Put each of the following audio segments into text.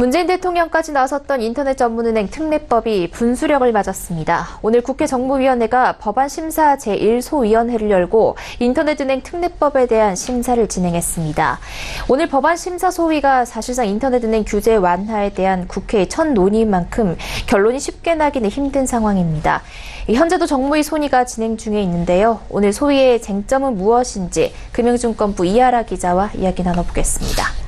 문재인 대통령까지 나섰던 인터넷 전문은행 특례법이 분수령을 맞았습니다. 오늘 국회 정무위원회가 법안 심사 제1소위원회를 열고 인터넷은행 특례법에 대한 심사를 진행했습니다. 오늘 법안 심사 소위가 사실상 인터넷은행 규제 완화에 대한 국회의 첫 논의인 만큼 결론이 쉽게 나기는 힘든 상황입니다. 현재도 정무위 소위가 진행 중에 있는데요. 오늘 소위의 쟁점은 무엇인지 금융증권부 이하라 기자와 이야기 나눠보겠습니다.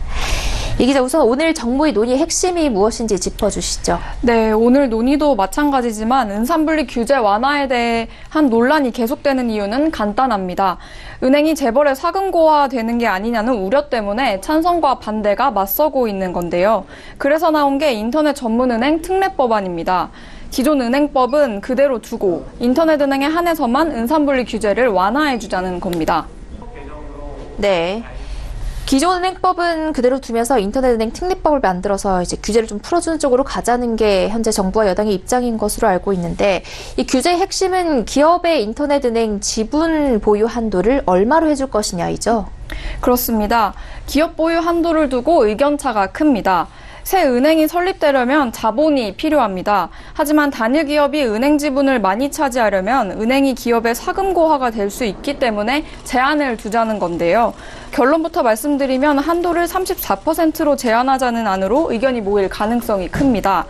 이 기자, 우선 오늘 정무위 논의 핵심이 무엇인지 짚어주시죠. 네, 오늘 논의도 마찬가지지만 은산분리 규제 완화에 대한 논란이 계속되는 이유는 간단합니다. 은행이 재벌의 사금고화되는 게 아니냐는 우려 때문에 찬성과 반대가 맞서고 있는 건데요. 그래서 나온 게 인터넷 전문은행 특례법안입니다. 기존 은행법은 그대로 두고 인터넷은행에 한해서만 은산분리 규제를 완화해주자는 겁니다. 네. 기존 은행법은 그대로 두면서 인터넷은행 특례법을 만들어서 이제 규제를 좀 풀어주는 쪽으로 가자는 게 현재 정부와 여당의 입장인 것으로 알고 있는데, 이 규제의 핵심은 기업의 인터넷은행 지분 보유 한도를 얼마로 해줄 것이냐이죠. 그렇습니다. 기업 보유 한도를 두고 의견차가 큽니다. 새 은행이 설립되려면 자본이 필요합니다. 하지만 단일 기업이 은행 지분을 많이 차지하려면 은행이 기업의 사금고화가 될 수 있기 때문에 제한을 두자는 건데요. 결론부터 말씀드리면 한도를 34%로 제한하자는 안으로 의견이 모일 가능성이 큽니다.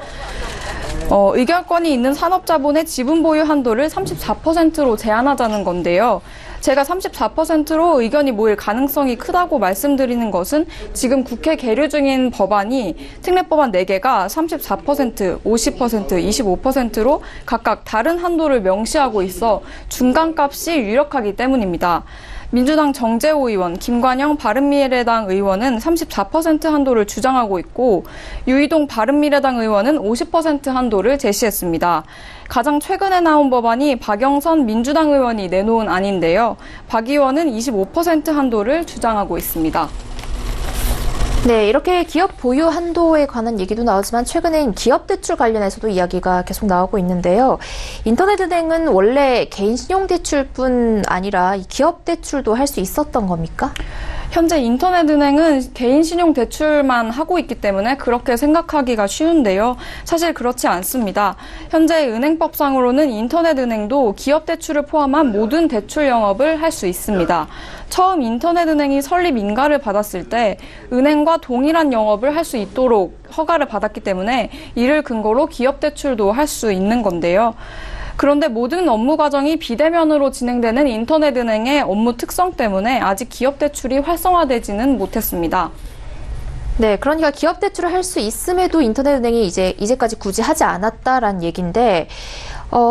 의결권이 있는 산업자본의 지분 보유 한도를 34%로 제한하자는 건데요. 제가 34%로 의견이 모일 가능성이 크다고 말씀드리는 것은 지금 국회 계류 중인 법안이 특례법안 4개가 34%, 50%, 25%로 각각 다른 한도를 명시하고 있어 중간값이 유력하기 때문입니다. 민주당 정재호 의원, 김관영 바른미래당 의원은 34% 한도를 주장하고 있고 유이동 바른미래당 의원은 50% 한도를 제시했습니다. 가장 최근에 나온 법안이 박영선 민주당 의원이 내놓은 안인데요. 박 의원은 25% 한도를 주장하고 있습니다. 네, 이렇게 기업 보유 한도에 관한 얘기도 나오지만 최근엔 기업 대출 관련해서도 이야기가 계속 나오고 있는데요. 인터넷은행은 원래 개인 신용대출뿐 아니라 기업 대출도 할 수 있었던 겁니까? 현재 인터넷은행은 개인 신용대출만 하고 있기 때문에 그렇게 생각하기가 쉬운데요. 사실 그렇지 않습니다. 현재 은행법상으로는 인터넷은행도 기업대출을 포함한 모든 대출 영업을 할 수 있습니다. 처음 인터넷은행이 설립 인가를 받았을 때 은행과 동일한 영업을 할 수 있도록 허가를 받았기 때문에 이를 근거로 기업대출도 할 수 있는 건데요. 그런데 모든 업무 과정이 비대면으로 진행되는 인터넷은행의 업무 특성 때문에 아직 기업 대출이 활성화되지는 못했습니다. 네, 그러니까 기업 대출을 할 수 있음에도 인터넷은행이 이제까지 굳이 하지 않았다라는 얘기인데,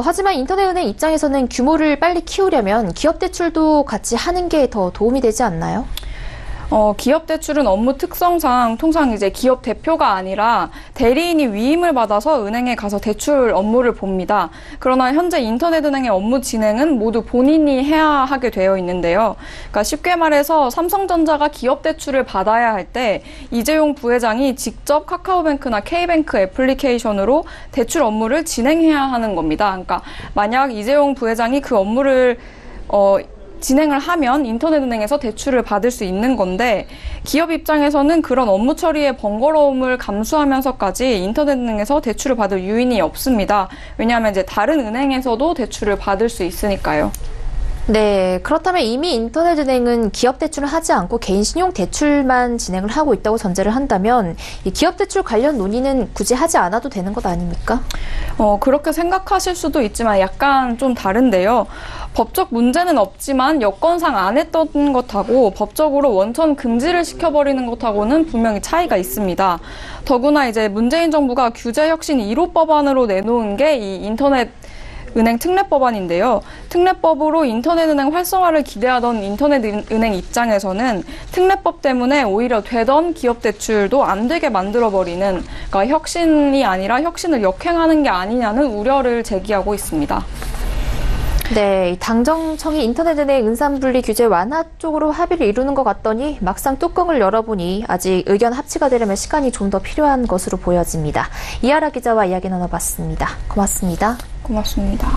하지만 인터넷은행 입장에서는 규모를 빨리 키우려면 기업 대출도 같이 하는 게 더 도움이 되지 않나요? 기업 대출은 업무 특성상 통상 이제 기업 대표가 아니라 대리인이 위임을 받아서 은행에 가서 대출 업무를 봅니다. 그러나 현재 인터넷은행의 업무 진행은 모두 본인이 해야 하게 되어 있는데요. 그러니까 쉽게 말해서 삼성전자가 기업 대출을 받아야 할 때 이재용 부회장이 직접 카카오뱅크나 K뱅크 애플리케이션으로 대출 업무를 진행해야 하는 겁니다. 그러니까 만약 이재용 부회장이 그 업무를 진행을 하면 인터넷은행에서 대출을 받을 수 있는 건데, 기업 입장에서는 그런 업무 처리의 번거로움을 감수하면서까지 인터넷은행에서 대출을 받을 유인이 없습니다. 왜냐하면 이제 다른 은행에서도 대출을 받을 수 있으니까요. 네, 그렇다면 이미 인터넷은행은 기업 대출을 하지 않고 개인 신용 대출만 진행을 하고 있다고 전제를 한다면 이 기업 대출 관련 논의는 굳이 하지 않아도 되는 것 아닙니까? 그렇게 생각하실 수도 있지만 약간 좀 다른데요. 법적 문제는 없지만 여건상 안 했던 것하고 법적으로 원천 금지를 시켜버리는 것하고는 분명히 차이가 있습니다. 더구나 이제 문재인 정부가 규제혁신 1호 법안으로 내놓은 게 이 인터넷 은행 특례법안인데요. 특례법으로 인터넷은행 활성화를 기대하던 인터넷은행 입장에서는 특례법 때문에 오히려 되던 기업 대출도 안 되게 만들어버리는, 그러니까 혁신이 아니라 혁신을 역행하는 게 아니냐는 우려를 제기하고 있습니다. 네, 당정청이 인터넷은행 은산분리 규제 완화 쪽으로 합의를 이루는 것 같더니 막상 뚜껑을 열어보니 아직 의견 합치가 되려면 시간이 좀 더 필요한 것으로 보여집니다. 이하라 기자와 이야기 나눠봤습니다. 고맙습니다. 고맙습니다.